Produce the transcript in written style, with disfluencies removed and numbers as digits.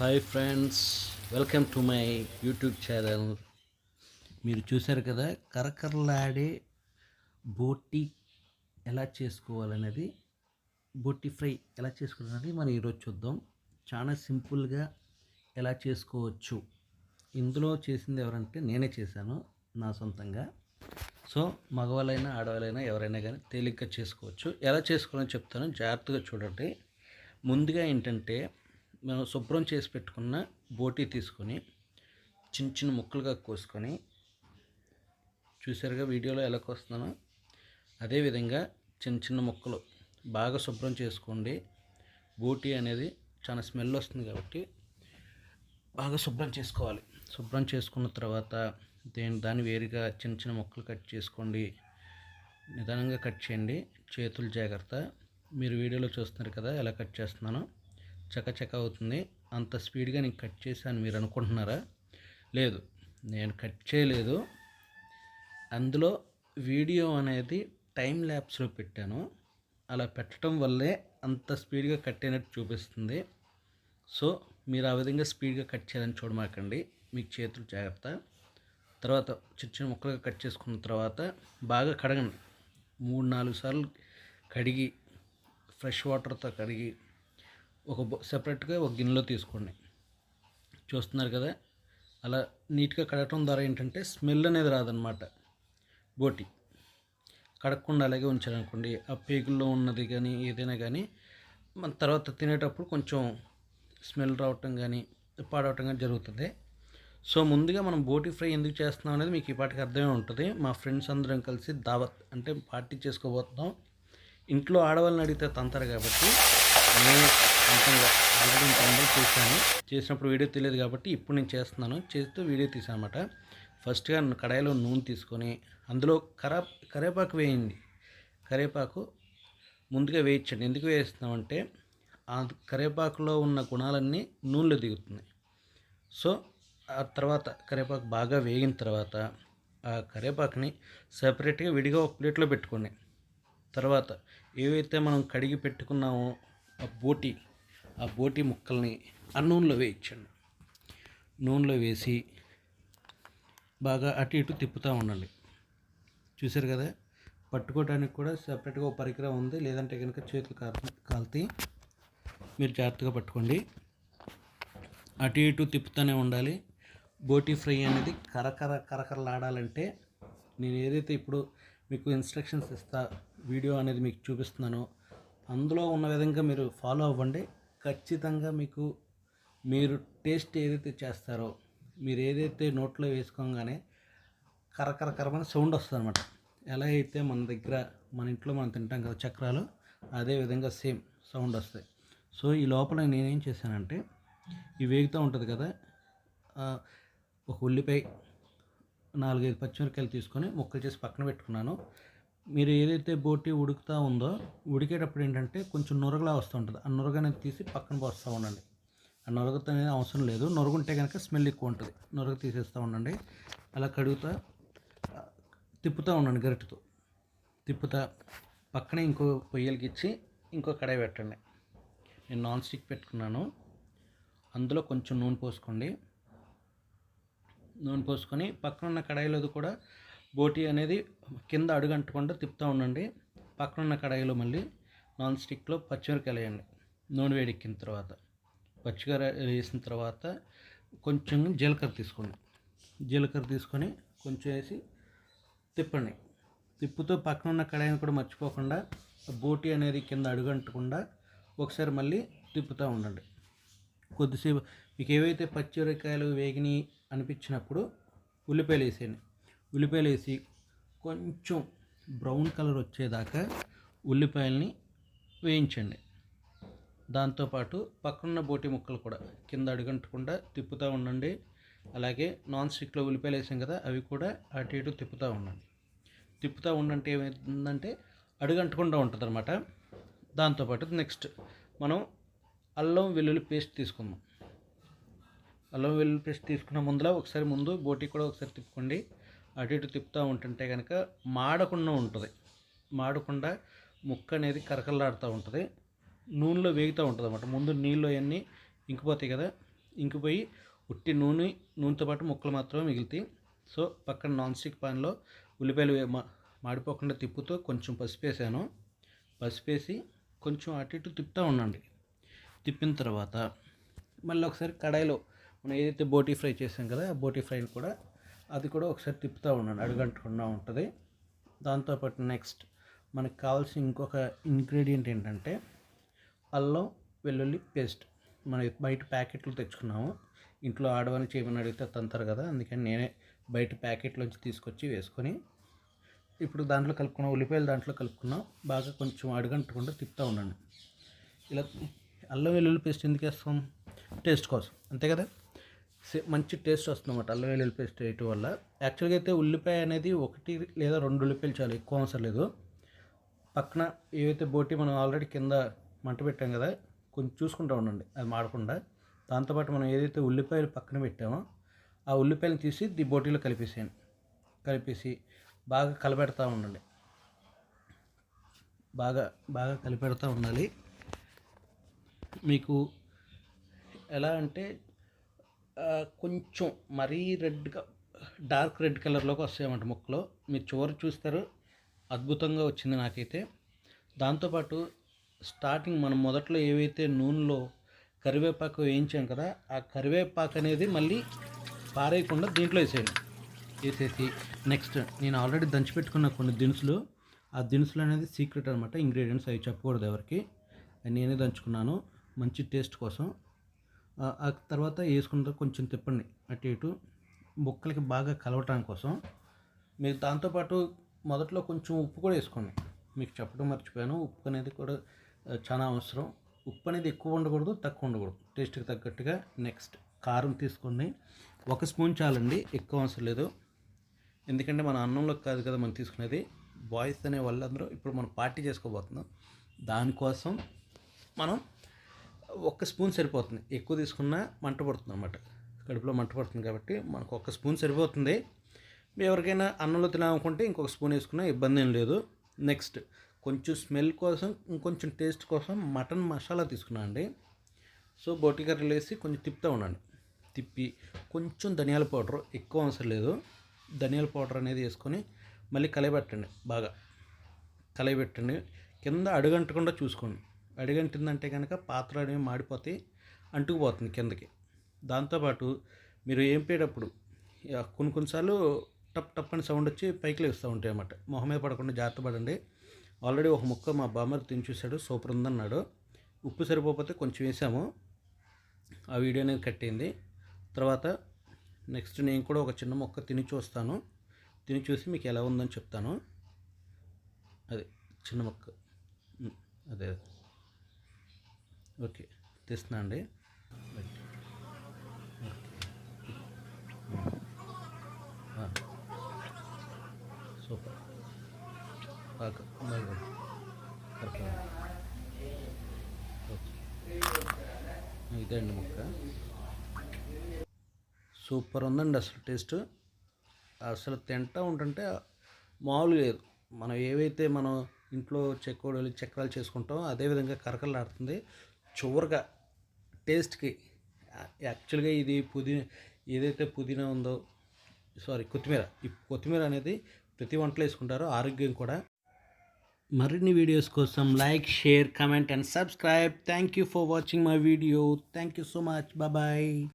Hi friends, welcome to my YouTube channel. మీరు చూశారు కదా, కరకరలాడే బోటి ఎలా చేసుకోవాలనేది, బోటి ఫ్రై ఎలా చేసుకోవాలనేది మనం ఈరోజు చూద్దాం. చాలా సింపుల్గా ఎలా చేసుకోవచ్చు. ఇందులో చేసింది ఎవరంటే నేనే చేశాను నా సొంతంగా. సో మగవాళ్ళైనా ఆడవాళ్ళైనా ఎవరైనా కానీ తేలిగ్గా చేసుకోవచ్చు. ఎలా చేసుకోవాలని చెప్తాను, జాగ్రత్తగా చూడండి. ముందుగా ఏంటంటే, మనం శుభ్రం చేసి పెట్టుకున్న బోటీ తీసుకొని చిన్న చిన్న ముక్కలుగా కోసుకొని, చూసారుగా వీడియోలో ఎలా కోస్తున్నానో అదేవిధంగా చిన్న చిన్న ముక్కలు బాగా శుభ్రం చేసుకోండి. బోటీ అనేది చాలా స్మెల్ వస్తుంది కాబట్టి బాగా శుభ్రం చేసుకోవాలి. శుభ్రం చేసుకున్న తర్వాత దాన్ని వేరుగా చిన్న చిన్న ముక్కలు కట్ చేసుకోండి. నిదానంగా కట్ చేయండి, చేతులు జాగ్రత్త. మీరు వీడియోలో చూస్తున్నారు కదా ఎలా కట్ చేస్తున్నానో, చకచక అవుతుంది. అంత స్పీడ్గా నేను కట్ చేశాను మీరు అనుకుంటున్నారా? లేదు, నేను కట్ చేయలేదు. అందులో వీడియో అనేది టైం ల్యాప్స్లో పెట్టాను. అలా పెట్టడం వల్లే అంత స్పీడ్గా కట్ అయినట్టు చూపిస్తుంది. సో మీరు ఆ విధంగా స్పీడ్గా కట్ చేయాలని చూడమాకండి, మీకు చేతులు జాగ్రత్త. తర్వాత చిన్న చిన్న ముక్కలుగా కట్ చేసుకున్న తర్వాత బాగా కడగండి. 3-4 సార్లు కడిగి, ఫ్రెష్ వాటర్తో కడిగి సెపరేట్గా ఒక గిన్నెలో తీసుకోండి. చూస్తున్నారు కదా, అలా నీట్గా కడగటం ద్వారా ఏంటంటే స్మెల్ అనేది రాదనమాట. బోటి కడగకుండా అలాగే ఉంచారనుకోండి, ఆ పేగుల్లో ఉన్నది కానీ ఏదైనా కానీ మన తర్వాత తినేటప్పుడు కొంచెం స్మెల్ రావటం కానీ పాడవటం కానీ జరుగుతుంది. సో ముందుగా మనం బోటి ఫ్రై ఎందుకు చేస్తున్నాం అనేది మీకు ఈ పాటికి అర్థమే ఉంటుంది. మా ఫ్రెండ్స్ అందరం కలిసి దావత్ అంటే పార్టీ చేసుకోబోతున్నాం. ఇంట్లో ఆడవాళ్ళని అడిగితే తంతారు కాబట్టి నేను సొంతంగా ఆల్రెడీ ఇంతమంది చేసినప్పుడు వీడియో తెలియదు కాబట్టి ఇప్పుడు నేను చేస్తున్నాను. చేస్తూ వీడియో తీసాను అనమాట. ఫస్ట్గా కడాయిలో నూనె తీసుకొని అందులో కరివేపాకు వేయండి. కరివేపాకు ముందుగా వేయించండి. ఎందుకు వేస్తున్నామంటే ఆ కరివేపాకులో ఉన్న గుణాలన్నీ నూనెలో దిగుతుంది. సో ఆ తర్వాత కరివేపాకు బాగా వేగిన తర్వాత ఆ కరివేపాకుని సపరేట్గా విడిగా ఒక ప్లేట్లో పెట్టుకోండి. తర్వాత ఏవైతే మనం కడిగి పెట్టుకున్నామో ఆ బోటి ముక్కల్ని ఆ నూనెలో వేయించండి. నూనెలో వేసి బాగా అటు ఇటు తిప్పుతూ ఉండండి. చూసారు కదా, పట్టుకోవడానికి కూడా సపరేట్గా ఒక పరికరం ఉంది, లేదంటే కనుక చేతులు కాలుతాయి. మీరు జాగ్రత్తగా పట్టుకోండి, అటు ఇటు తిప్పుతూనే ఉండాలి. బోటి ఫ్రై అనేది కరకరలాడాలంటే నేను ఏదైతే ఇప్పుడు మీకు ఇన్స్ట్రక్షన్స్ ఇస్తా, వీడియో అనేది మీకు చూపిస్తున్నానో అందులో ఉన్న విధంగా మీరు ఫాలో అవ్వండి. ఖచ్చితంగా మీరు టేస్ట్ ఏదైతే చేస్తారో, మీరు ఏదైతే నోట్లో వేసుకోగానే కరకరకరమైన సౌండ్ వస్తుంది అనమాట. ఎలా అయితే మన ఇంట్లో మనం తింటాం కదా చక్రాలు, అదే విధంగా సేమ్ సౌండ్ వస్తాయి. సో ఈ లోపల నేనేం చేశానంటే, ఈ వేగుతూ ఉంటుంది కదా, ఒక ఉల్లిపాయ 4-5 పచ్చిమిరకాయలు తీసుకొని ముక్కలు చేసి పక్కన పెట్టుకున్నాను. మీరు ఏదైతే బోటి ఉడుకుతూ ఉందో, ఉడికేటప్పుడు ఏంటంటే కొంచెం నురగలా వస్తూ ఉంటుంది. ఆ నురగ అనేది తీసి పక్కన పోస్తూ ఉండండి. ఆ నురగతో అనేది అవసరం లేదు, నురగుంటే కనుక స్మెల్ ఎక్కువ ఉంటుంది. నురగ తీసేస్తూ ఉండండి. అలా తిప్పుతూ ఉండండి, గరిటెతో తిప్పుతా. పక్కనే ఇంకో పొయ్యలకి ఇచ్చి ఇంకో కడాయి పెట్టండి. నేను నాన్ స్టిక్ పెట్టుకున్నాను. అందులో కొంచెం నూనె పోసుకోండి. నూనె పోసుకొని పక్కన ఉన్న కడాయిలోది కూడా బోటి అనేది కింద అడుగంటకుండా తిప్పుతూ ఉండండి. పక్కన ఉన్న కడాయిలో మళ్ళీ నాన్ స్టిక్లో పచ్చిమిరకాయలు వేయండి. నూనె వేడెక్కిన తర్వాత పచ్చిమిరకాయ వేసిన తర్వాత కొంచెం జీలకర్ర తీసుకోండి. జీలకర్ర తీసుకొని కొంచెం వేసి తిప్పండి. తిప్పుతూ పక్కన ఉన్న కడాయిని కూడా మర్చిపోకుండా బోటి అనేది కింద అడుగంటకుండా ఒకసారి మళ్ళీ తిప్పుతూ ఉండండి. కొద్దిసేపు మీకు ఏవైతే పచ్చిమిరకాయలు వేగిని అనిపించినప్పుడు ఉల్లిపాయలు వేసేయండి. ఉల్లిపాయలు వేసి కొంచెం బ్రౌన్ కలర్ వచ్చేదాకా ఉల్లిపాయల్ని వేయించండి. దాంతోపాటు పక్కనున్న బోటి ముక్కలు కూడా కింద అడుగంటకుండా తిప్పుతూ ఉండండి. అలాగే నాన్ స్టిక్లో ఉల్లిపాయలు వేసాం కదా, అవి కూడా అటు ఇటు తిప్పుతూ ఉండండి. తిప్పుతూ ఉండంటే ఏమైందంటే అడుగంటకుండా ఉంటుంది అనమాట. దాంతోపాటు నెక్స్ట్ మనం అల్లం వెల్లుల్లి పేస్ట్ తీసుకుందాం. అల్లం వెల్లుల్లి పేస్ట్ తీసుకున్న ముందు బోటి కూడా ఒకసారి తిప్పుకోండి. అటు ఇటు తిప్పుతూ ఉంటుంటే కనుక మాడకుండా ముక్క అనేది కరకలాడుతూ ఉంటుంది. నూనెలో వేగుతూ ఉంటుంది అన్నమాట. ముందు నీళ్ళు అవన్నీ ఇంకిపోతాయి కదా, ఇంకిపోయి ఉట్టి నూనెతో పాటు ముక్కలు మాత్రమే మిగులుతాయి. సో పక్కన నాన్ స్టిక్ పాన్లో ఉల్లిపాయలు మాడిపోకుండా తిప్పుతూ కొంచెం పసుపు వేసాను. పసుపు వేసి కొంచెం అటు ఇటు తిప్పుతూ ఉండండి. తిప్పిన తర్వాత మళ్ళీ ఒకసారి కడాయిలో మనం ఏదైతే బోటీ ఫ్రై చేసాం కదా, ఆ బోటీ ఫ్రైని కూడా అది కూడా ఒకసారి తిప్పుతూ ఉండండి, అడుగంటకుండా ఉంటుంది. దాంతోపాటు నెక్స్ట్ మనకు కావాల్సిన ఇంకొక ఇంగ్రీడియంట్ ఏంటంటే అల్లం వెల్లుల్లి పేస్ట్. మనం బయట ప్యాకెట్లు తెచ్చుకున్నాము. ఇంట్లో ఆడవాళ్ళని చేయమని అడిగితే తంతారు కదా, అందుకని నేనే బయట ప్యాకెట్లోంచి తీసుకొచ్చి వేసుకొని ఇప్పుడు దాంట్లో కలుపుకున్నాం, ఉల్లిపాయలు దాంట్లో కలుపుకున్నాం. బాగా కొంచెం అడుగంటకుండా తిప్పుతూ ఉండండి. ఇలా అల్లం వెల్లుల్లి పేస్ట్ ఎందుకు వేస్తాం? టేస్ట్ కోసం, అంతే కదా. మంచి టేస్ట్ వస్తుందన్నమాట అల్లం వెల్లుల్లి పేస్ట్ వేయటం వల్ల. యాక్చువల్గా అయితే ఉల్లిపాయ అనేది 1 లేదా 2 ఉల్లిపాయలు చాలు, ఎక్కువ అవసరం లేదు. పక్కన ఏవైతే బోటి మనం ఆల్రెడీ కింద మంట పెట్టాం కదా, కొంచెం చూసుకుంటూ ఉండండి అది మాడకుండా. దాంతోపాటు మనం ఏదైతే ఉల్లిపాయలు పక్కన పెట్టామో ఆ ఉల్లిపాయలు తీసి బోటీలో కలిపేసి బాగా కలపెడతా ఉండండి. బాగా బాగా కలిపెడతా ఉండాలి. మీకు ఎలా అంటే కొంచెం మరీ రెడ్గా, డార్క్ రెడ్ కలర్లోకి వస్తాయన్నమాట ముక్కలు. మీరు చివరి చూస్తారు, అద్భుతంగా వచ్చింది నాకైతే. దాంతోపాటు స్టార్టింగ్ మనం మొదట్లో ఏవైతే నూనెలో కరివేపాకు వేయించాం కదా, ఆ కరివేపాకు అనేది మళ్ళీ పారేయకుండా దీంట్లో వేసేసి నెక్స్ట్ నేను ఆల్రెడీ దంచిపెట్టుకున్న కొన్ని దినుసులు, ఆ దినుసులు అనేది సీక్రెట్ అనమాట, ఇంగ్రీడియంట్స్ అవి చెప్పకూడదు ఎవరికి. నేనే దంచుకున్నాను మంచి టేస్ట్ కోసం. ఆ తర్వాత వేసుకున్న కొంచెం తిప్పండి అటు ఇటు ముక్కలకి బాగా కలవటానికి కోసం. మీరు దాంతోపాటు మొదట్లో కొంచెం ఉప్పు కూడా వేసుకోండి. మీకు చెప్పడం మర్చిపోయాను, ఉప్పు అనేది కూడా చాలా అవసరం. ఉప్పు అనేది ఎక్కువ ఉండకూడదు, తక్కువ ఉండకూడదు, టేస్ట్కి తగ్గట్టుగా. నెక్స్ట్ కారం తీసుకోండి, 1 స్పూన్ చాలండి, ఎక్కువ అవసరం లేదు. ఎందుకంటే మన అన్నంలో కాదు కదా మనం తీసుకునేది, బాయ్స్ అనే వాళ్ళందరూ ఇప్పుడు మనం పార్టీ చేసుకోబోతున్నాం. దానికోసం మనం 1 స్పూన్ సరిపోతుంది. ఎక్కువ తీసుకున్నా మంట పడుతుంది అన్నమాట, కడుపులో మంట పడుతుంది. కాబట్టి మనకు 1 స్పూన్ సరిపోతుంది. ఎవరికైనా అన్నంలో తినాలనుకుంటే ఇంకొక స్పూన్ వేసుకున్నా ఇబ్బంది ఏం లేదు. నెక్స్ట్ కొంచెం స్మెల్ కోసం, ఇంకొంచెం టేస్ట్ కోసం మటన్ మసాలా తీసుకున్నాను అండి. సో బోటి కర్రీలు వేసి కొంచెం తిప్పుతూ ఉండండి. తిప్పి కొంచెం ధనియాల పౌడర్, ఎక్కువ అవసరం లేదు, ధనియాల పౌడర్ అనేది వేసుకొని మళ్ళీ కలయబెట్టండి. బాగా కలయబెట్టండి. కింద అడుగంటకుండా చూసుకోండి. అడుగంటిందంటే కనుక పాత్ర అనేవి మాడిపోతే అంటుకుపోతుంది కిందకి. దాంతోపాటు మీరు ఏంపేటప్పుడు కొన్నిసార్లు టప్ టప్ అని సౌండ్ వచ్చి పైకి లేస్తూ ఉంటాయి అన్నమాట. మొహం మీద పడకుండా జాగ్రత్త పడండి. ఆల్రెడీ ఒక ముక్క మా బామ్మర్ తిని చూశాడు, సూపర్ ఉందన్నాడు. ఉప్పు సరిపోతే కొంచెం వేసాము, ఆ వీడియో అనేది కట్టింది. తర్వాత నెక్స్ట్ నేను కూడా ఒక చిన్న ముక్క తిని చూస్తాను, తిని చూసి మీకు ఎలా ఉందని చెప్తాను. అదే చిన్న ముక్క, అదే ఓకే తెస్తున్నా అండి. సూపర్, బాగా బాగా ఇదే అండి ముక్క. సూపర్ ఉందండి అసలు టేస్ట్. అసలు తింటూ ఉంటుంటే మామూలు లేదు. మనం ఏవైతే మనం ఇంట్లో చక్రాలు చేసుకుంటామో అదేవిధంగా కరకరలాడుతుంది. చివరిగా టేస్ట్కి యాక్చువల్గా ఇది ఏదైతే పుదీనా ఉందో, కొత్తిమీర, ఈ కొత్తిమీర అనేది ప్రతి వంటలో వేసుకుంటారు, ఆరోగ్యం కూడా. మరిన్ని వీడియోస్ కోసం like, share, comment and subscribe. Thank you for watching my video. Thank you so much. Bye.